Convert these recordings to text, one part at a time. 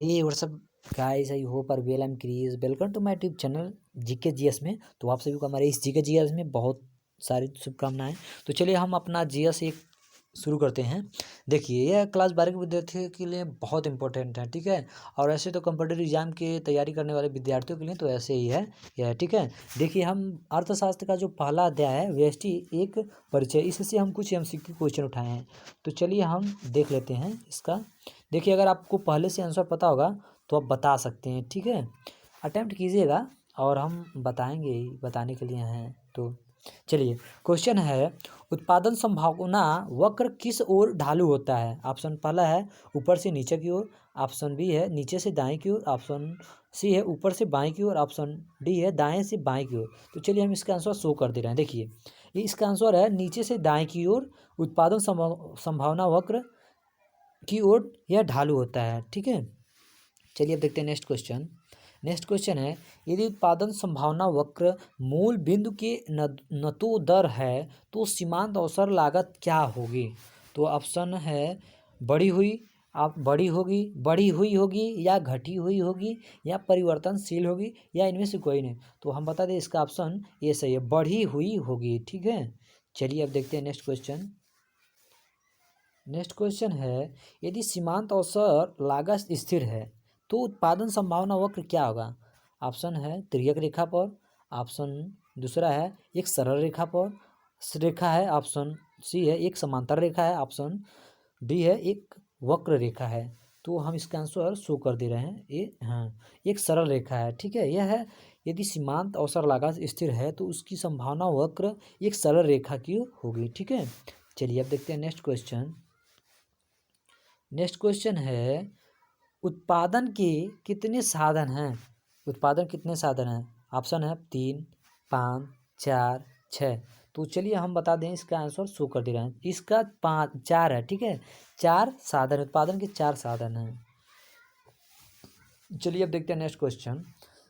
Hey what's up guys, I hope are well. I am Chris, welcome to my YouTube channel GK GS में। तो आप सभी को हमारे इस जीके जीएस में बहुत सारी शुभकामनाएं। तो चलिए हम अपना जीएस एक शुरू करते हैं। देखिए, यह क्लास 12 के विद्यार्थियों के लिए बहुत इंपॉर्टेंट है, ठीक है। और ऐसे तो कॉम्पिटिटिव एग्जाम की तैयारी करने वाले विद्यार्थियों के लिए तो ऐसे ही है, यह ठीक है। देखिए, हम अर्थशास्त्र का जो पहला अध्याय है व्यष्टि एक परिचय, इससे हम कुछ एमसीक्यू क्वेश्चन उठाए हैं। तो चलिए हम देख लेते हैं इसका। देखिए, अगर आपको पहले से आंसर पता होगा तो आप बता सकते हैं, ठीक है। अटेम्प्ट कीजिएगा और हम बताएंगे ही, बताने के लिए हैं। तो चलिए, क्वेश्चन है, उत्पादन संभावना वक्र किस ओर ढालू होता है? ऑप्शन पहला है ऊपर से नीचे की ओर, ऑप्शन बी है नीचे से दाएं की ओर, ऑप्शन सी है ऊपर से बाएं की ओर, ऑप्शन डी है दाएं से बाएं की ओर। तो चलिए हम इसका आंसर शो कर दे रहे हैं। देखिए, ये इसका आंसर है नीचे से दाएं की ओर उत्पादन संभावना वक्र की ओर यह ढालू होता है, ठीक है। चलिए अब देखते हैं नेक्स्ट क्वेश्चन। नेक्स्ट क्वेश्चन है, यदि उत्पादन संभावना वक्र मूल बिंदु के नतोदर है तो सीमांत अवसर लागत क्या होगी? तो ऑप्शन है बढ़ी हुई, आप बढ़ी हुई होगी या घटी हुई होगी या परिवर्तनशील होगी या इनमें से कोई नहीं। तो हम बता दें इसका ऑप्शन ये सही है, बढ़ी हुई होगी, ठीक है। चलिए अब देखते हैं नेक्स्ट क्वेश्चन। नेक्स्ट क्वेश्चन है, यदि सीमांत अवसर लागत स्थिर है तो उत्पादन संभावना वक्र क्या होगा? ऑप्शन है तिर्यक रेखा पर, ऑप्शन दूसरा है एक सरल रेखा पर रेखा है, ऑप्शन सी है एक समांतर रेखा है, ऑप्शन डी है एक वक्र रेखा है। तो हम इसका आंसर शो कर दे रहे हैं, ये हाँ एक सरल रेखा है, ठीक है। यह है, यदि सीमांत अवसर लागत स्थिर है तो उसकी संभावना वक्र एक सरल रेखा की होगी, ठीक है। चलिए अब देखते हैं नेक्स्ट क्वेश्चन। नेक्स्ट क्वेश्चन है, उत्पादन के कितने साधन हैं? उत्पादन कितने साधन हैं? ऑप्शन है 3, 5, 4, 6। तो चलिए हम बता दें, इसका आंसर शो कर दे रहे हैं। इसका 5 4 है, ठीक है। 4 साधन, उत्पादन के 4 साधन हैं। चलिए अब देखते हैं नेक्स्ट क्वेश्चन।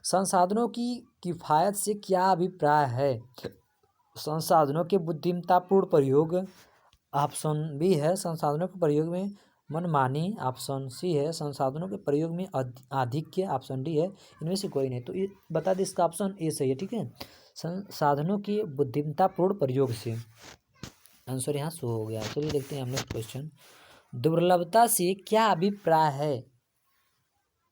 संसाधनों की किफ़ायत से क्या अभिप्राय है? संसाधनों के बुद्धिमत्तापूर्ण प्रयोग, ऑप्शन बी है संसाधनों के प्रयोग में मनमानी, ऑप्शन सी है संसाधनों के प्रयोग में आधिक्य, ऑप्शन डी है इनमें से कोई नहीं। तो ये बता दें इसका ऑप्शन ए सही है, ठीक है। संसाधनों के बुद्धिमत्तापूर्ण प्रयोग से आंसर यहाँ शो हो गया। चलिए देखते हैं हम नेक्स्ट क्वेश्चन। दुर्लभता से क्या अभिप्राय है?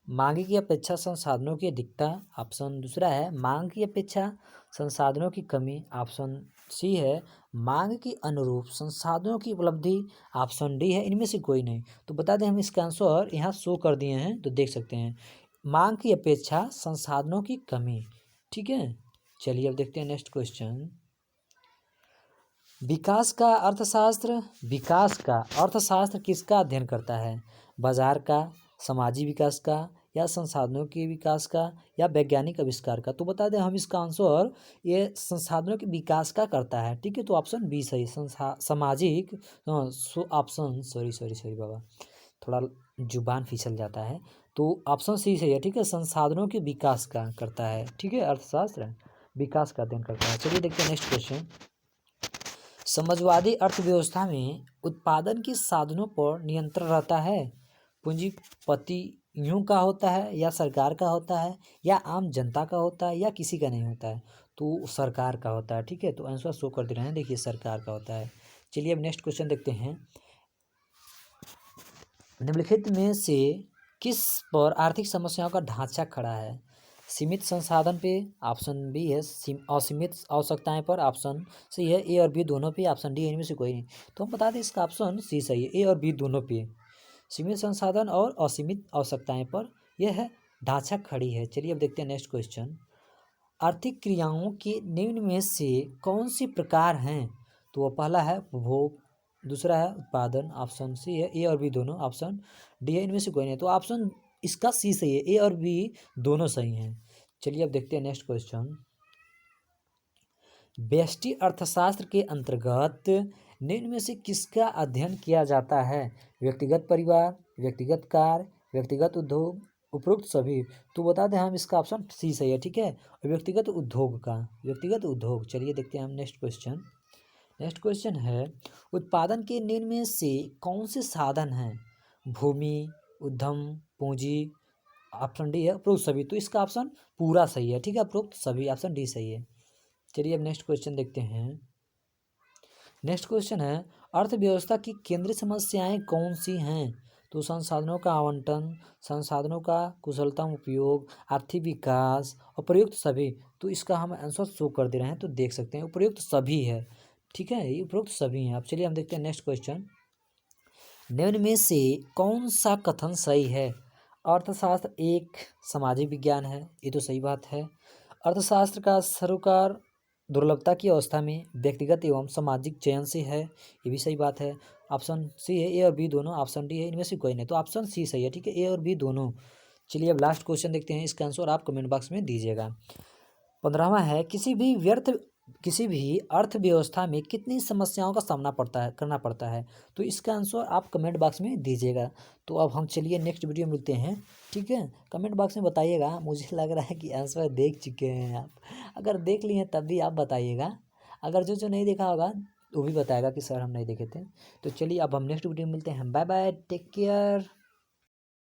मांग की अपेक्षा संसाधनों की अधिकता, ऑप्शन दूसरा है मांग की अपेक्षा संसाधनों की कमी, ऑप्शन सी है मांग के अनुरूप संसाधनों की उपलब्धि, ऑप्शन डी है इनमें से कोई नहीं। तो बता दें हम इसका आंसर यहाँ शो कर दिए हैं, तो देख सकते हैं मांग की अपेक्षा संसाधनों की कमी, ठीक है। चलिए अब देखते हैं नेक्स्ट क्वेश्चन। विकास का अर्थशास्त्र किसका अध्ययन करता है? बाजार का, सामाजिक विकास का या संसाधनों के विकास का या वैज्ञानिक आविष्कार का? तो बता दें हम इसका आंसर ये संसाधनों के विकास का करता है, ठीक है। तो ऑप्शन बी सही, सामाजिक ऑप्शन सॉरी बाबा, थोड़ा जुबान फिसल जाता है। तो ऑप्शन सी सही है, ठीक है। संसाधनों के विकास का करता है, ठीक है। अर्थशास्त्र विकास का अध्ययन करता है। चलिए देखते हैं नेक्स्ट क्वेश्चन। समाजवादी अर्थव्यवस्था में उत्पादन के साधनों पर नियंत्रण रहता है? पूंजीपतियों का होता है या सरकार का होता है या आम जनता का होता है या किसी का नहीं होता है? तो सरकार का होता है, ठीक है। तो आंसर शो कर दे रहे हैं, देखिए सरकार का होता है। चलिए अब नेक्स्ट क्वेश्चन देखते हैं। निम्नलिखित में से किस पर आर्थिक समस्याओं का ढांचा खड़ा है? सीमित संसाधन पे, ऑप्शन बी है असीमित आवश्यकताएं पर, ऑप्शन सी है ए और बी दोनों पे, ऑप्शन डी इनमें से कोई नहीं। तो हम बता दें इसका ऑप्शन सी सही है, ए और बी दोनों पे, सीमित संसाधन और असीमित आवश्यकताएं पर यह है ढांचा खड़ी है। चलिए अब देखते हैं नेक्स्ट क्वेश्चन। आर्थिक क्रियाओं के निम्न में से कौन सी प्रकार हैं? तो वो पहला है उपभोग, दूसरा है उत्पादन, ऑप्शन सी है ए और बी दोनों, ऑप्शन डी है इनमें से कोई नहीं। तो ऑप्शन इसका सी सही है, ए और बी दोनों सही हैं। चलिए अब देखते हैं नेक्स्ट क्वेश्चन। व्यष्टि अर्थशास्त्र के अंतर्गत निम्न में से किसका अध्ययन किया जाता है? व्यक्तिगत परिवार, व्यक्तिगत कार, व्यक्तिगत उद्योग, उपरोक्त सभी। तो बता दें हम इसका ऑप्शन सी सही है, ठीक है। और व्यक्तिगत उद्योग का, व्यक्तिगत उद्योग। चलिए देखते हैं हम नेक्स्ट क्वेश्चन। नेक्स्ट क्वेश्चन है, उत्पादन के निम्न में से कौन से साधन हैं? भूमि, उद्यम, पूंजी, ऑप्शन डी है उपरोक्त सभी, तो इसका ऑप्शन पूरा सही है। ठीक है, उपरोक्त सभी, ऑप्शन डी सही है। चलिए अब नेक्स्ट क्वेश्चन देखते हैं। नेक्स्ट क्वेश्चन है अर्थव्यवस्था की केंद्रीय समस्याएं कौन सी हैं? तो संसाधनों का आवंटन, संसाधनों का कुशलतम उपयोग, आर्थिक विकास, उपयुक्त सभी। तो इसका हम आंसर शो कर दे रहे हैं, तो देख सकते हैं उपयुक्त सभी है। ठीक है, ये उपयुक्त सभी हैं। अब चलिए हम देखते हैं नेक्स्ट क्वेश्चन। निम्न में से कौन सा कथन सही है? अर्थशास्त्र एक सामाजिक विज्ञान है, ये तो सही बात है। अर्थशास्त्र का सरोकार दुर्लभता की अवस्था में व्यक्तिगत एवं सामाजिक चयन से है, ये भी सही बात है। ऑप्शन सी है, ए और बी दोनों, ऑप्शन डी है इनमें से कोई नहीं, तो ऑप्शन सी सही है। ठीक है, ए और बी दोनों। चलिए अब लास्ट क्वेश्चन देखते हैं, इसका आंसर आप कमेंट बॉक्स में दीजिएगा। 15वां है किसी भी अर्थव्यवस्था में कितनी समस्याओं का सामना करना पड़ता है? तो इसका आंसर आप कमेंट बॉक्स में दीजिएगा। तो अब हम चलिए नेक्स्ट वीडियो में मिलते हैं। ठीक है, कमेंट बॉक्स में बताइएगा। मुझे लग रहा है कि आंसर देख चुके हैं आप, अगर देख लिए हैं तब भी आप बताइएगा। अगर जो नहीं देखा होगा वो भी बताएगा कि सर हम नहीं देखे थे। तो चलिए अब हम नेक्स्ट वीडियो में मिलते हैं। Bye bye, take care.